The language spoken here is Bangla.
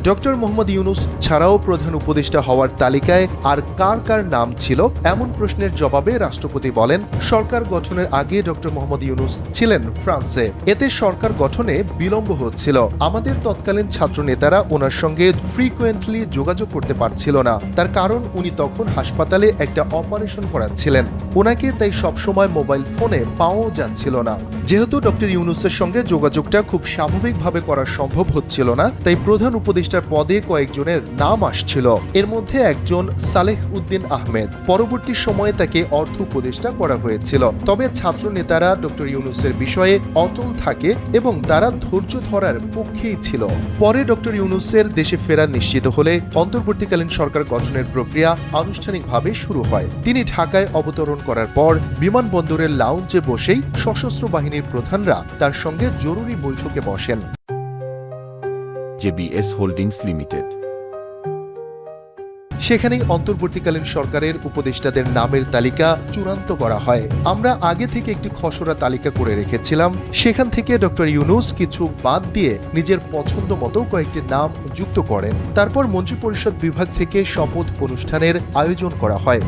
ডক্টর মোহাম্মদ ইউনূস ছাড়াও প্রধান উপদেষ্টা হওয়ার তালিকায় আর কার কার নাম ছিল এমন প্রশ্নের জবাবে রাষ্ট্রপতি বলেন, সরকার গঠনের আগে ডক্টর মোহাম্মদ ইউনূস ছিলেন ফ্রান্সে। এতে সরকার গঠনে বিলম্ব হচ্ছিল। আমাদের তৎকালীন ছাত্র নেতারা ওনার সঙ্গে ফ্রিকুয়েন্টলি যোগাযোগ করতে পারছিল না। তার কারণ উনি তখন হাসপাতালে একটা অপারেশন করাচ্ছিলেন। ওনাকে তাই সবসময় মোবাইল ফোনে পাওয়াও যাচ্ছিল না। যেহেতু ডক্টর ইউনূসের সঙ্গে যোগাযোগটা খুব স্বাভাবিকভাবে করা সম্ভব হচ্ছিল না, তাই প্রধান উপদেষ্টার পদে কয়েকজনের নাম আসছিল। এর মধ্যে একজন সালেহ উদ্দিন আহমেদ। পরবর্তী সময়ে তাকে অর্থ উপদেষ্টা করা হয়েছিল। তবে ছাত্র নেতারা ডক্টর ইউনূসের বিষয়ে অটল থাকে এবং তারা ধৈর্য ধরার পক্ষেই ছিল। পরে ডক্টর ইউনূসের দেশে ফেরা নিশ্চিত হলে অন্তর্বর্তীকালীন সরকার গঠনের প্রক্রিয়া আনুষ্ঠানিকভাবে শুরু হয়। তিনি ঢাকায় অবতরণ করার পর বিমানবন্দরের লাউঞ্জে বসেই সশস্ত্র বাহিনীর প্রধানরা তার সঙ্গে জরুরি বৈঠকে বসেন। JBS holdings limited. সেখানেই অন্তর্বর্তীকালীন সরকারের উপদেষ্টাদের নামের তালিকা চূড়ান্ত করা হয়। আমরা আগে থেকে একটি খসড়া তালিকা করে রেখেছিলাম। সেখান থেকে ডক্টর ইউনূস কিছু বাদ দিয়ে নিজের পছন্দ মতো কয়েকটি নাম যুক্ত করেন। তারপর মন্ত্রিপরিষদ বিভাগ থেকে শপথ অনুষ্ঠানের আয়োজন করা হয়।